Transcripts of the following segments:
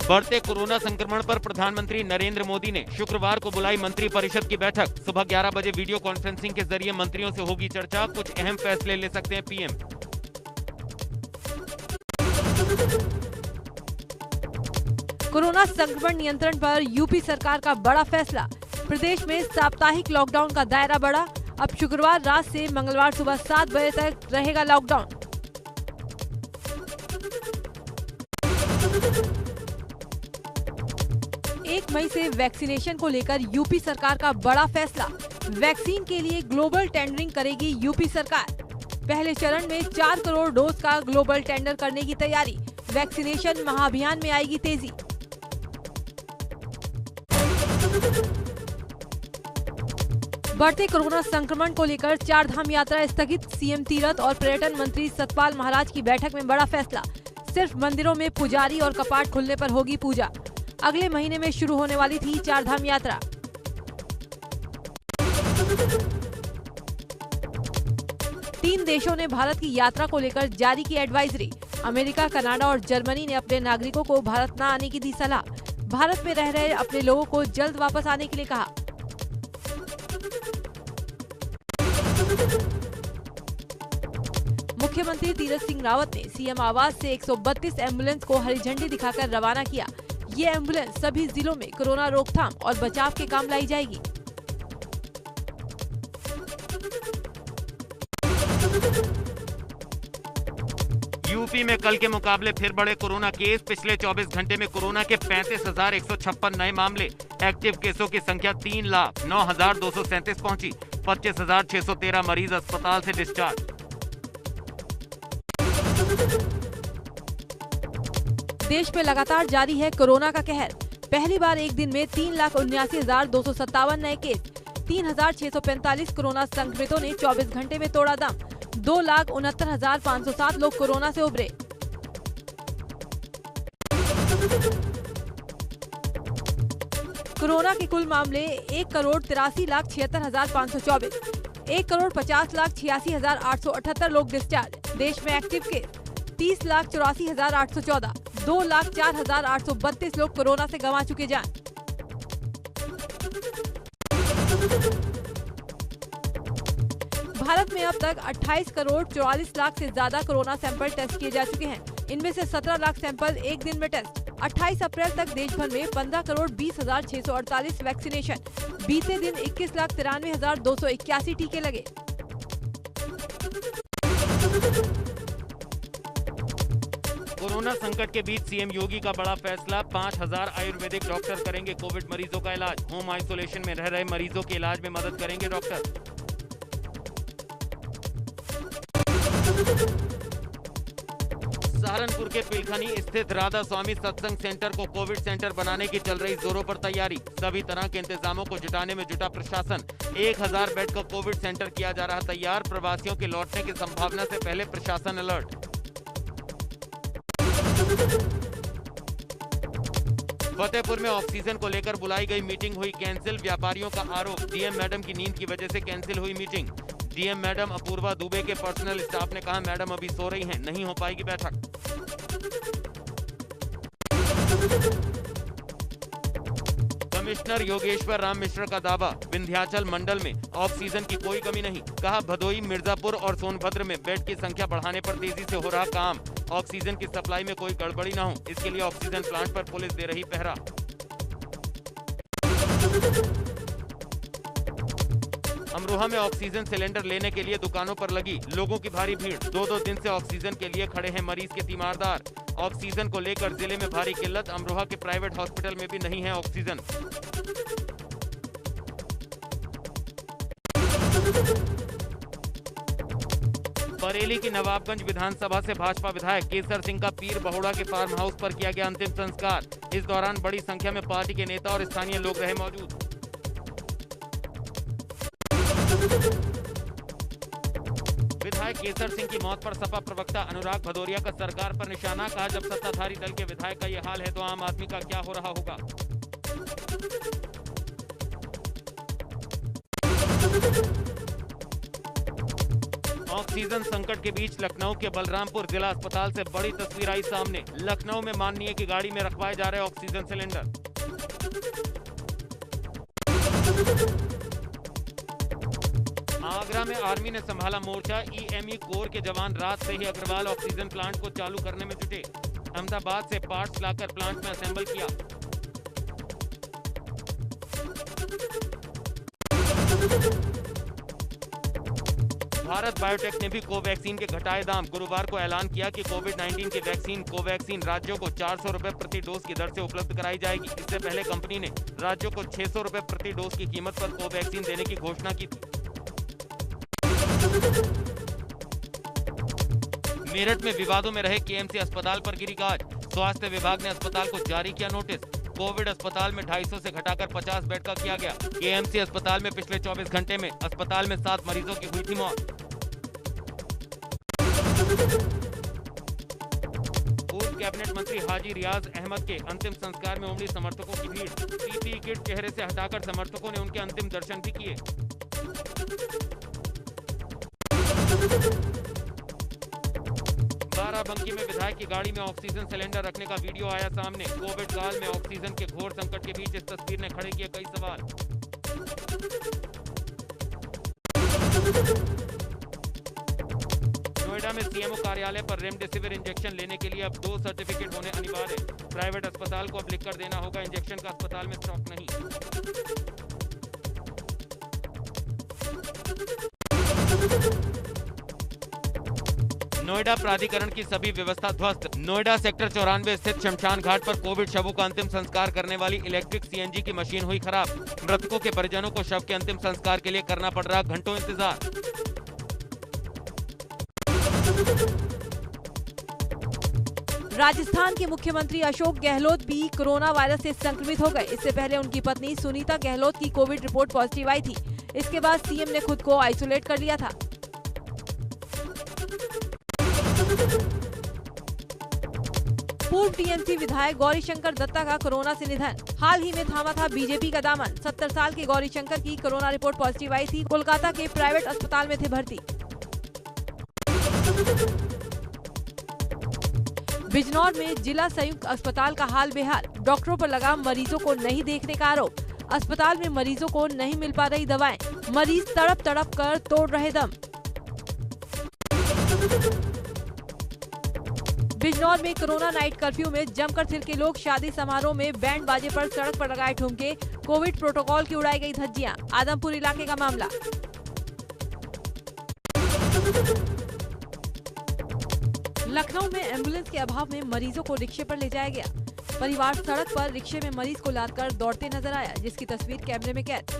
बढ़ते कोरोना संक्रमण पर प्रधानमंत्री नरेंद्र मोदी ने शुक्रवार को बुलाई मंत्रिपरिषद की बैठक। सुबह 11 बजे वीडियो कॉन्फ्रेंसिंग के जरिए मंत्रियों से होगी चर्चा। कुछ अहम फैसले ले सकते हैं पीएम। कोरोना संक्रमण नियंत्रण पर यूपी सरकार का बड़ा फैसला। प्रदेश में साप्ताहिक लॉकडाउन का दायरा बढ़ा। अब शुक्रवार रात से मंगलवार सुबह 7 बजे तक रहेगा लॉकडाउन। एक मई से वैक्सीनेशन को लेकर यूपी सरकार का बड़ा फैसला। वैक्सीन के लिए ग्लोबल टेंडरिंग करेगी यूपी सरकार। पहले चरण में 4 करोड़ डोज का ग्लोबल टेंडर करने की तैयारी। वैक्सीनेशन महाअभियान में आएगी तेजी। बढ़ते कोरोना संक्रमण को लेकर 4 धाम यात्रा स्थगित। सीएम तीरथ और पर्यटन मंत्री सतपाल महाराज की बैठक में बड़ा फैसला। सिर्फ मंदिरों में पुजारी और कपाट खुलने पर होगी पूजा। अगले महीने में शुरू होने वाली थी 4 धाम यात्रा। तीन देशों ने भारत की यात्रा को लेकर जारी की एडवाइजरी। अमेरिका, कनाडा और जर्मनी ने अपने नागरिकों को भारत न आने की दी सलाह। भारत में रह रहे अपने लोगों को जल्द वापस आने के लिए कहा। मुख्यमंत्री तीरथ सिंह रावत ने सीएम आवास से 132 एम्बुलेंस को हरी झंडी दिखाकर रवाना किया। ये एम्बुलेंस सभी जिलों में कोरोना रोकथाम और बचाव के काम लाई जाएगी। यूपी में कल के मुकाबले फिर बढ़े कोरोना केस। पिछले 24 घंटे में कोरोना के 35,156 नए मामले। एक्टिव केसों की संख्या 3,09,237 पहुंची। 25,613 मरीज अस्पताल से डिस्चार्ज। देश में लगातार जारी है कोरोना का कहर। पहली बार एक दिन में 3,79,257 नए केस। 3,645 कोरोना संक्रमितों ने 24 घंटे में तोड़ा दम। 2,69,507 लोग कोरोना से उबरे। कोरोना के कुल मामले 1,83,76,524। 1,50,86,878 लोग डिस्चार्ज। देश में एक्टिव केस 30,84,814। 2,04,832 लोग कोरोना से गंवा चुके जान। भारत में अब तक 28,44,00,000 से ज्यादा कोरोना सैंपल टेस्ट किए जा चुके हैं। इनमें से 17 लाख सैंपल एक दिन में टेस्ट। 28 अप्रैल तक देश भर में 15,20,648 वैक्सीनेशन। बीते दिन 21,93,281 टीके लगे। कोरोना संकट के बीच सीएम योगी का बड़ा फैसला। 5,000 आयुर्वेदिक डॉक्टर करेंगे कोविड मरीजों का इलाज। होम आइसोलेशन में रह रहे मरीजों के इलाज में मदद करेंगे डॉक्टर। सहारनपुर के पिलखनी स्थित राधा स्वामी सत्संग सेंटर को कोविड सेंटर बनाने की चल रही जोरों पर तैयारी। सभी तरह के इंतजामों को जुटाने में जुटा प्रशासन। 1,000 बेड का कोविड सेंटर किया जा रहा तैयार। प्रवासियों के लौटने की संभावना से पहले प्रशासन अलर्ट। फतेहपुर में ऑक्सीजन को लेकर बुलाई गई मीटिंग हुई कैंसिल। व्यापारियों का आरोप, डीएम मैडम की नींद की वजह से कैंसिल हुई meeting. DM madam Apurva Dubey के पर्सनल स्टाफ ने कहा मैडम अभी सो रही हैं, नहीं हो पाएगी बैठक। कमिश्नर योगेश्वर राम मिश्र का दावा, विंध्याचल मंडल में ऑक्सीजन की कोई कमी नहीं। कहा भदोई, मिर्जापुर और सोनभद्र में बेड की संख्या बढ़ाने पर तेजी से हो रहा काम। ऑक्सीजन की सप्लाई में कोई गड़बड़ी न हो, इसके लिए ऑक्सीजन प्लांट पर पुलिस दे रही पहरा। अमरोहा में ऑक्सीजन सिलेंडर लेने के लिए दुकानों पर लगी लोगों की भारी भीड़। 2-2 दिन से ऑक्सीजन के लिए खड़े हैं मरीज के तीमारदार। ऑक्सीजन को लेकर जिले में भारी किल्लत। अमरोहा के प्राइवेट हॉस्पिटल में भी नहीं है ऑक्सीजन। बरेली की नवाबगंज विधानसभा से भाजपा विधायक केसर सिंह का पीर बहुड़ा के फार्म हाउस पर किया गया अंतिम संस्कार। इस दौरान बड़ी संख्या में पार्टी के नेता और स्थानीय लोग रहे मौजूद। विधायक केसर सिंह की मौत पर सपा प्रवक्ता अनुराग भदौरिया का सरकार पर निशाना। कहा जब सत्ताधारी दल के विधायक का ये हाल है तो आम आदमी का क्या हो रहा होगा। ऑक्सीजन संकट के बीच लखनऊ के बलरामपुर जिला अस्पताल से बड़ी तस्वीर आई सामने। लखनऊ में माननीय की गाड़ी में रखवाए जा रहे ऑक्सीजन सिलेंडर। आगरा में आर्मी ने संभाला मोर्चा। ईएमई कोर के जवान रात से ही अग्रवाल ऑक्सीजन प्लांट को चालू करने में जुटे। अहमदाबाद से पार्ट्स लाकर प्लांट में असेंबल किया। भारत बायोटेक ने भी कोवैक्सीन के घटाए दाम। गुरुवार को ऐलान किया कि कोविड-19 की वैक्सीन कोवैक्सीन राज्यों को 400 रुपए प्रति डोज की दर से उपलब्ध कराई जाएगी। इससे पहले कंपनी ने राज्यों को 600 रुपए प्रति डोज की कीमत पर कोवैक्सीन देने की घोषणा की थी। मेरठ में विवादों में रहे केएमसी अस्पताल पर गिरी गाज। स्वास्थ्य विभाग ने अस्पताल को जारी किया नोटिस। कोविड अस्पताल में 250 से घटाकर 50 बेड का किया गया। केएमसी अस्पताल में पिछले 24 घंटे में अस्पताल में 7 मरीजों की हुई थी मौत। पूर्व कैबिनेट मंत्री हाजी रियाज अहमद के अंतिम संस्कार में उमड़ी समर्थकों की भीड़। पीपीई किट चेहरे से हटाकर समर्थकों ने उनके अंतिम दर्शन भी किए। बाराबंकी में विधायक की गाड़ी में ऑक्सीजन सिलेंडर रखने का वीडियो आया सामने। कोविड काल में ऑक्सीजन के घोर संकट के बीच इस तस्वीर ने खड़े किए कई सवाल। नोएडा में सीएमओ कार्यालय पर रेमडेसिविर इंजेक्शन लेने के लिए अब 2 सर्टिफिकेट होने अनिवार्य। प्राइवेट अस्पताल को अब लिखकर देना होगा इंजेक्शन का अस्पताल में स्टॉक नहीं। नोएडा प्राधिकरण की सभी व्यवस्था ध्वस्त। नोएडा सेक्टर 94 स्थित शमशान घाट पर कोविड शवों का अंतिम संस्कार करने वाली इलेक्ट्रिक सीएनजी की मशीन हुई खराब। मृतकों के परिजनों को शव के अंतिम संस्कार के लिए करना पड़ रहा घंटों इंतजार। राजस्थान के मुख्यमंत्री अशोक गहलोत भी कोरोना वायरस से संक्रमित हो गए। इससे पहले उनकी पत्नी सुनीता गहलोत की कोविड रिपोर्ट पॉजिटिव आई थी। इसके बाद सीएम ने खुद को आइसोलेट कर लिया था। पूर्व टीएमसी विधायक गौरीशंकर दत्ता का कोरोना से निधन। हाल ही में थामा था बीजेपी का दामन। 70 साल के गौरीशंकर की कोरोना रिपोर्ट पॉजिटिव आई थी। कोलकाता के प्राइवेट अस्पताल में थे भर्ती। बिजनौर में जिला संयुक्त अस्पताल का हाल बेहाल। डॉक्टरों पर लगा मरीजों को नहीं देखने का आरोप। अस्पताल में मरीजों को नहीं मिल पा रही दवाएं। मरीज तड़प तड़प कर तोड़ रहे दम। बिजनौर में कोरोना नाइट कर्फ्यू में जमकर थिरके लोग। शादी समारोह में बैंड बाजे पर सड़क पर लगाए ठुमके। कोविड प्रोटोकॉल की उड़ाई गई धज्जियां। आदमपुर इलाके का मामला। लखनऊ में एम्बुलेंस के अभाव में मरीजों को रिक्शे पर ले जाया गया। परिवार सड़क पर रिक्शे में मरीज को लादकर दौड़ते नजर आया, जिसकी तस्वीर कैमरे में कैद।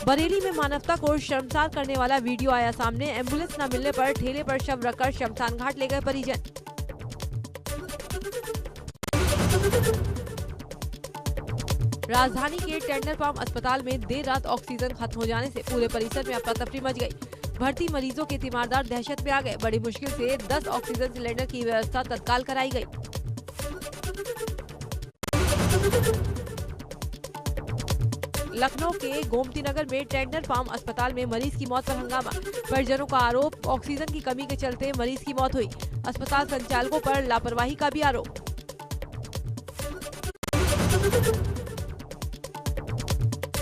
बरेली में मानवता को शर्मसार करने वाला वीडियो आया सामने। एम्बुलेंस न मिलने पर ठेले पर शव रखकर शमशान घाट ले गए परिजन। राजधानी के टेंडर पाम अस्पताल में देर रात ऑक्सीजन खत्म हो जाने से पूरे परिसर में अफरा तफरी मच गई। भर्ती मरीजों के तीमारदार दहशत में आ गए। बड़ी मुश्किल से 10 ऑक्सीजन सिलेंडर की व्यवस्था तत्काल कराई गई। लखनऊ के गोमती नगर में टेंडर फार्म अस्पताल में मरीज की मौत पर हंगामा। परिजनों का आरोप, ऑक्सीजन की कमी के चलते मरीज की मौत हुई। अस्पताल संचालकों पर लापरवाही का भी आरोप।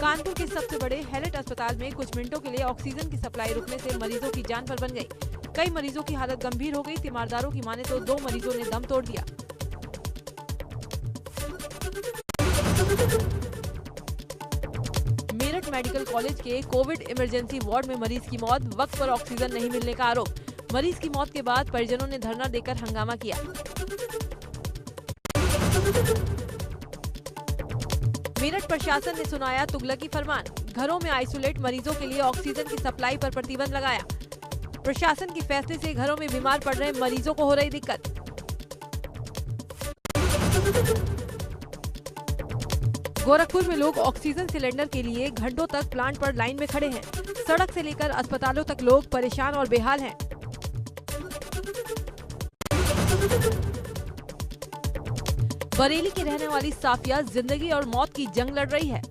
कानपुर के सबसे बड़े हैलेट अस्पताल में कुछ मिनटों के लिए ऑक्सीजन की सप्लाई रुकने से मरीजों की जान पर बन गई। कई मरीजों की हालत गंभीर हो गई। तीमारदारों की माने तो 2 मरीजों ने दम तोड़ दिया। मेरठ मेडिकल कॉलेज के कोविड इमरजेंसी वार्ड में मरीज की मौत। वक्त पर ऑक्सीजन नहीं मिलने का आरोप। मरीज की मौत के बाद परिजनों ने धरना देकर हंगामा किया। मेरठ प्रशासन ने सुनाया तुगलकी फरमान। घरों में आइसोलेट मरीजों के लिए ऑक्सीजन की सप्लाई पर प्रतिबंध लगाया। प्रशासन के फैसले से घरों में बीमार पड़ रहे मरीजों को हो रही दिक्कत। गोरखपुर में लोग ऑक्सीजन सिलेंडर के लिए घंटों तक प्लांट पर लाइन में खड़े हैं। सड़क से लेकर अस्पतालों तक लोग परेशान और बेहाल हैं। बरेली की रहने वाली साफिया जिंदगी और मौत की जंग लड़ रही है।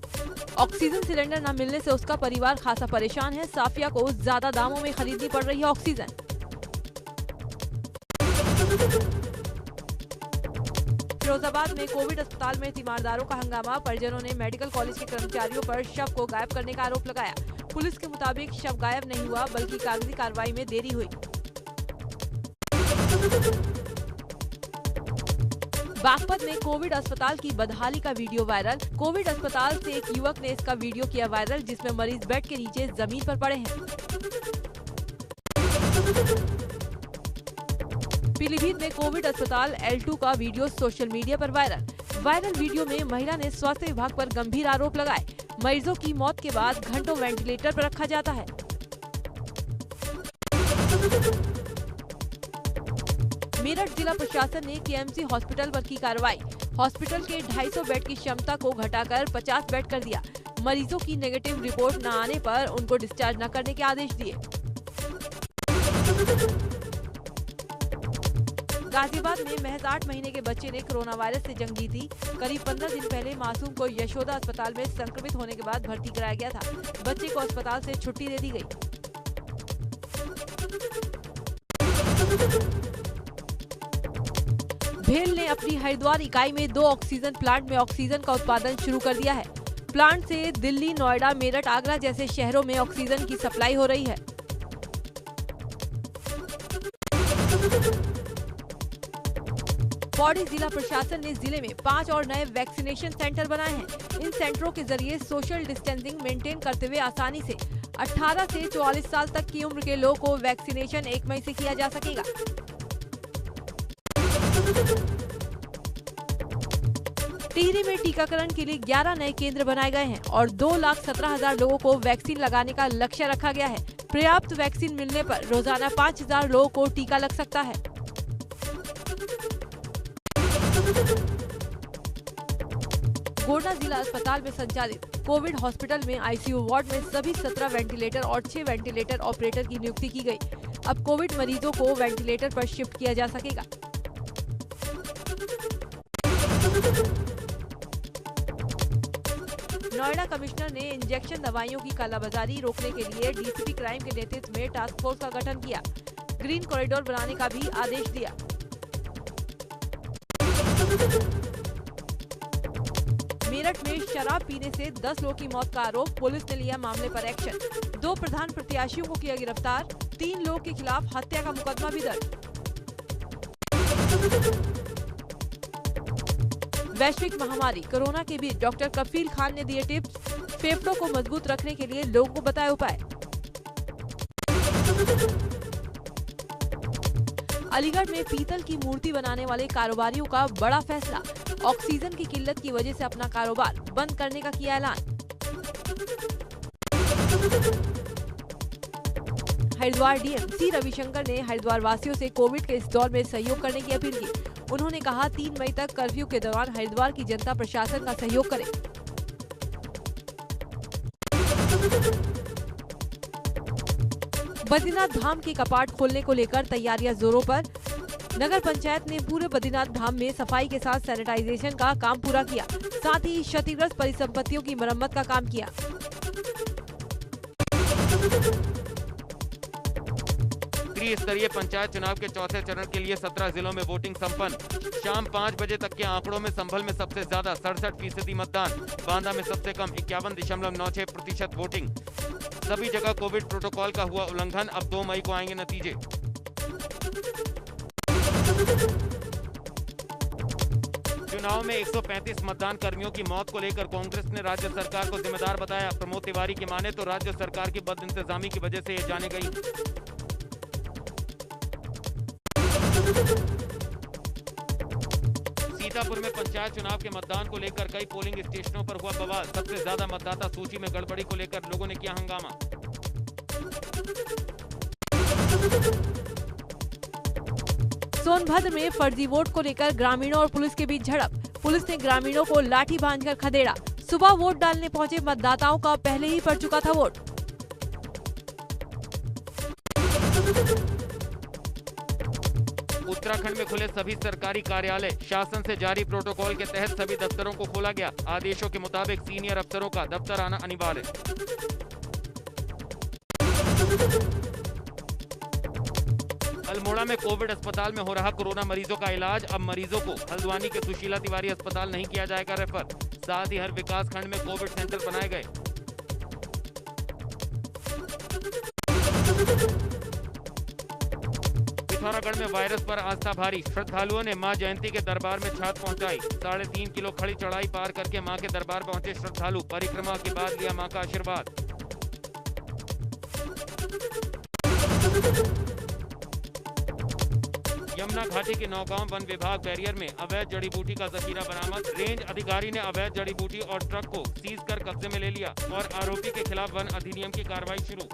ऑक्सीजन सिलेंडर न मिलने से उसका परिवार खासा परेशान है। साफिया को ज्यादा दामों में खरीदनी पड़ रही है ऑक्सीजन। फिरोजाबाद में कोविड अस्पताल में तीमारदारों का हंगामा। परिजनों ने मेडिकल कॉलेज के कर्मचारियों पर शव को गायब करने का आरोप लगाया। पुलिस के मुताबिक शव गायब नहीं हुआ, बल्कि कागजी कार्रवाई में देरी हुई। बागपत में कोविड अस्पताल की बदहाली का वीडियो वायरल। कोविड अस्पताल से एक युवक ने इसका वीडियो किया वायरल, जिसमें मरीज बेड के नीचे जमीन पर पड़े हैं। पीलीभीत में कोविड अस्पताल L2 का वीडियो सोशल मीडिया पर वायरल वीडियो में महिला ने स्वास्थ्य विभाग पर गंभीर आरोप लगाए। मरीजों की मौत के बाद घंटों वेंटिलेटर पर रखा जाता है। मेरठ जिला प्रशासन ने KMC हॉस्पिटल पर की कार्रवाई। हॉस्पिटल के 250 बेड की क्षमता को घटाकर 50 बेड कर दिया। मरीजों की नेगेटिव रिपोर्ट न आने पर उनको डिस्चार्ज न करने के आदेश दिए। गाजियाबाद में महज 8 महीने के बच्चे ने कोरोना वायरस से जंग दी थी। करीब 15 दिन पहले मासूम को यशोदा अस्पताल में संक्रमित होने के बाद भर्ती कराया गया था। बच्चे को अस्पताल से छुट्टी दे दी गई। भेल ने अपनी हरिद्वार इकाई में 2 ऑक्सीजन प्लांट में ऑक्सीजन का उत्पादन शुरू कर दिया है। प्लांट से दिल्ली, नोएडा, मेरठ, आगरा जैसे शहरों में ऑक्सीजन की सप्लाई हो रही है। पौड़ी जिला प्रशासन ने जिले में 5 और नए वैक्सीनेशन सेंटर बनाए हैं। इन सेंटरों के जरिए सोशल डिस्टेंसिंग मेंटेन करते हुए आसानी से 18 से 44 साल तक की उम्र के लोगों को वैक्सीनेशन 1 मई से किया जा सकेगा। टिहरी में टीकाकरण के लिए 11 नए केंद्र बनाए गए हैं और 2,17,000 लोगों को वैक्सीन लगाने का लक्ष्य रखा गया है। पर्याप्त वैक्सीन मिलने पर रोजाना 5,000 लोगों को टीका लग सकता है। गोड्डा जिला अस्पताल में संचालित कोविड हॉस्पिटल में ICU वार्ड में सभी 17 वेंटिलेटर और 6 वेंटिलेटर ऑपरेटर की नियुक्ति की गई। अब कोविड मरीजों को वेंटिलेटर पर शिफ्ट किया जा सकेगा। नोएडा कमिश्नर ने इंजेक्शन दवाइयों की कालाबाजारी रोकने के लिए DCP क्राइम के नेतृत्व में टास्क फोर्स का गठन किया। ग्रीन कॉरिडोर बनाने का भी आदेश दिया। मेरठ में शराब पीने से 10 लोगों की मौत का आरोप। पुलिस ने लिया मामले पर एक्शन। 2 प्रधान प्रत्याशियों को किया गिरफ्तार। 3 लोगों के खिलाफ हत्या का मुकदमा भी दर्ज। वैश्विक महामारी कोरोना के बीच डॉक्टर कफील खान ने दिए टिप्स। फेफड़ों को मजबूत रखने के लिए लोगों को बताए उपाय। अलीगढ़ में पीतल की मूर्ति बनाने वाले कारोबारियों का बड़ा फैसला। ऑक्सीजन की किल्लत की वजह से अपना कारोबार बंद करने का किया ऐलान। हरिद्वार DM C रविशंकर ने हरिद्वार वासियों से कोविड के इस दौर में सहयोग करने की अपील की। उन्होंने कहा 3 मई तक कर्फ्यू के दौरान हरिद्वार की जनता प्रशासन का सहयोग करे। बद्रीनाथ धाम के कपाट खोलने को लेकर तैयारियां जोरों पर। नगर पंचायत ने पूरे बद्रीनाथ धाम में सफाई के साथ सैनिटाइजेशन का काम पूरा किया। साथ ही क्षतिग्रस्त परिसंपत्तियों की मरम्मत का काम किया। त्रिस्तरीय पंचायत चुनाव के चौथे चरण के लिए 17 जिलों में वोटिंग संपन्न। शाम 5 बजे तक के आंकड़ों में संभल में सबसे ज्यादा 67% मतदान, बांदा में सबसे कम 51.96% वोटिंग। सभी जगह कोविड प्रोटोकॉल का हुआ उल्लंघन। अब 2 मई को आएंगे नतीजे। चुनाव में 135 मतदान कर्मियों की मौत को लेकर कांग्रेस ने राज्य सरकार को जिम्मेदार बताया। प्रमोद तिवारी की माने तो राज्य सरकार की बदइंतजामी की वजह से ये जाने गई। सीतापुर में पंचायत चुनाव के मतदान को लेकर कई पोलिंग स्टेशनों पर हुआ बवाल। सबसे ज्यादा मतदाता सूची में गड़बड़ी को लेकर लोगों ने किया हंगामा। सोनभद्र में फर्जी वोट को लेकर ग्रामीणों और पुलिस के बीच झड़प। पुलिस ने ग्रामीणों को लाठी बांधकर खदेड़ा। सुबह वोट डालने पहुंचे मतदाताओं का पहले ही पड़ चुका था वोट। उत्तराखंड में खुले सभी सरकारी कार्यालय, शासन से जारी प्रोटोकॉल के तहत सभी दफ्तरों को खोला गया। आदेशों के मुताबिक सीनियर अफसरों का दफ्तर आना अनिवार्य। अल्मोड़ा में कोविड अस्पताल में हो रहा कोरोना मरीजों का इलाज। अब मरीजों को हल्द्वानी के सुशीला तिवारी अस्पताल नहीं किया जाएगा रेफर। साथ ही हर विकास खंड में कोविड सेंटर बनाए गए। पिथौरागढ़ में वायरस पर आस्था भारी, श्रद्धालुओं ने मां जयंती के दरबार में छात पहुंचाई। 3.5 किलो खड़ी चढ़ाई पार करके मां के दरबार पहुंचे श्रद्धालु। परिक्रमा के बाद लिया मां का आशीर्वाद। यमुना घाटी के नौगांव वन विभाग बैरियर में अवैध जड़ी बूटी का जखीरा बरामद। रेंज अधिकारी ने अवैध जड़ी बूटी और ट्रक को सीज कर कब्जे में ले लिया और आरोपी के खिलाफ वन अधिनियम की कार्रवाई शुरू।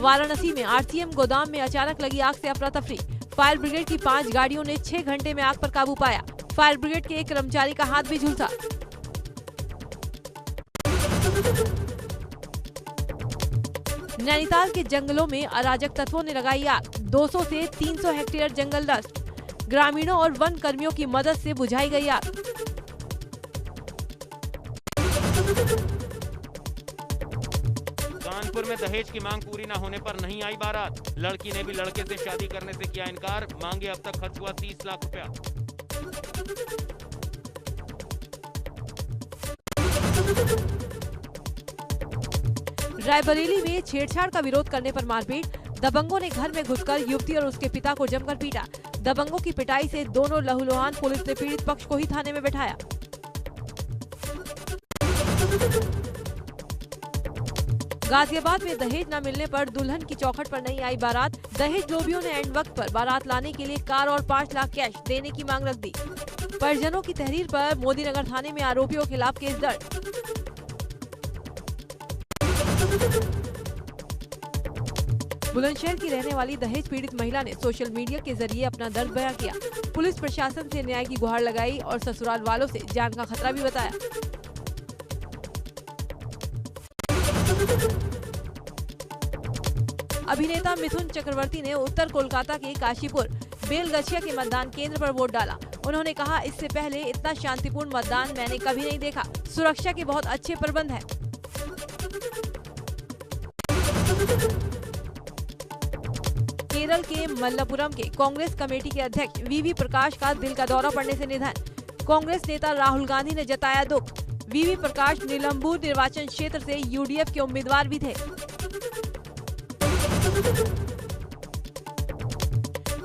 वाराणसी में आरसीएम गोदाम में अचानक लगी आग से अफरा तफरी। फायर ब्रिगेड की 5 गाड़ियों ने 6 घंटे में आग पर काबू पाया। फायर ब्रिगेड के एक कर्मचारी का हाथ भी झुलसा। नैनीताल के जंगलों में अराजक तत्वों ने लगाई आग। 200 से 300 हेक्टेयर जंगल नष्ट। ग्रामीणों और वन कर्मियों की मदद से बुझाई गई आग। कानपुर में दहेज की मांग पूरी न होने पर नहीं आई बारात। लड़की ने भी लड़के से शादी करने से किया इनकार। मांगे अब तक खर्च हुआ 30 लाख रुपया। रायबरेली में छेड़छाड़ का विरोध करने पर मारपीट। दबंगों ने घर में घुसकर युवती और उसके पिता को जमकर पीटा। दबंगों की पिटाई से दोनों लहूलुहान। पुलिस ने पीड़ित पक्ष को ही थाने में बैठाया। गाजियाबाद में दहेज न मिलने पर दुल्हन की चौखट पर नहीं आई बारात। दहेज लोभियों ने एंड वक्त पर बारात लाने के लिए कार और 5 लाख कैश देने की मांग रख दी। परिजनों की तहरीर पर मोदीनगर थाने में आरोपियों के खिलाफ केस दर्ज। बुलंदशहर की रहने वाली दहेज पीड़ित महिला ने सोशल मीडिया के जरिए अपना दर्द बयां किया। पुलिस प्रशासन से न्याय की गुहार लगाई और ससुराल वालों से जान का खतरा भी बताया। अभिनेता मिथुन चक्रवर्ती ने उत्तर कोलकाता के काशीपुर बेलगछिया के मतदान केंद्र पर वोट डाला। उन्होंने कहा, इससे पहले इतना शांतिपूर्ण मतदान मैंने कभी नहीं देखा। सुरक्षा के बहुत अच्छे प्रबंध हैं। केरल के मल्लपुरम के कांग्रेस कमेटी के अध्यक्ष वीवी प्रकाश का दिल का दौरा पड़ने से निधन। कांग्रेस नेता राहुल गांधी ने जताया दुख। वीवी प्रकाश निलंबूर निर्वाचन क्षेत्र से यूडीएफ के उम्मीदवार भी थे।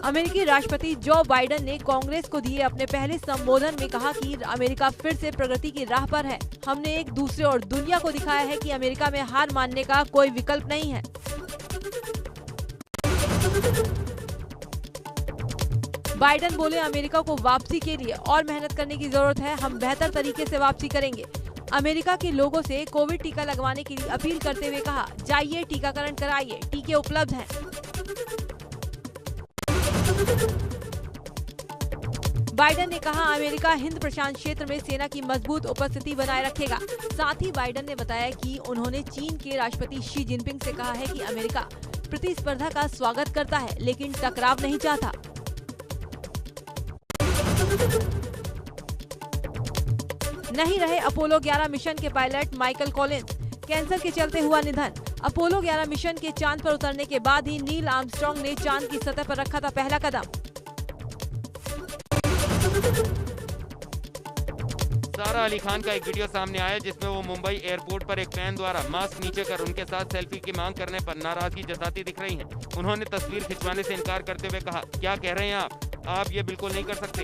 अमेरिकी राष्ट्रपति जो बाइडेन ने कांग्रेस को दिए अपने पहले संबोधन में कहा कि अमेरिका फिर से प्रगति की राह पर है। हमने एक दूसरे और दुनिया को दिखाया है कि अमेरिका में हार मानने का कोई विकल्प नहीं है। बाइडेन बोले, अमेरिका को वापसी के लिए और मेहनत करने की जरूरत है। हम बेहतर तरीके से वापसी करेंगे। अमेरिका के लोगों से कोविड टीका लगवाने की अपील करते हुए कहा, जाइए टीकाकरण कराइए, टीके उपलब्ध हैं। बाइडेन ने कहा, अमेरिका हिंद प्रशांत क्षेत्र में सेना की मजबूत उपस्थिति बनाए रखेगा। साथ ही बाइडेन ने बताया कि उन्होंने चीन के राष्ट्रपति शी जिनपिंग से कहा है कि अमेरिका प्रतिस्पर्धा का स्वागत करता है लेकिन टकराव नहीं चाहता। नहीं रहे अपोलो 11 मिशन के पायलट माइकल कॉलिंस। कैंसर के चलते हुआ निधन। अपोलो 11 मिशन के चांद पर उतरने के बाद ही नील आर्मस्ट्रांग ने चांद की सतह पर रखा था पहला कदम। सारा अली खान का एक वीडियो सामने आया जिसमें वो मुंबई एयरपोर्ट पर एक फैन द्वारा मास्क नीचे कर उनके साथ सेल्फी की मांग करने पर नाराजगी जताती दिख रही हैं। उन्होंने तस्वीर खिंचवाने से इनकार करते हुए कहा, क्या कह रहे हैं आप ये बिल्कुल नहीं कर सकते।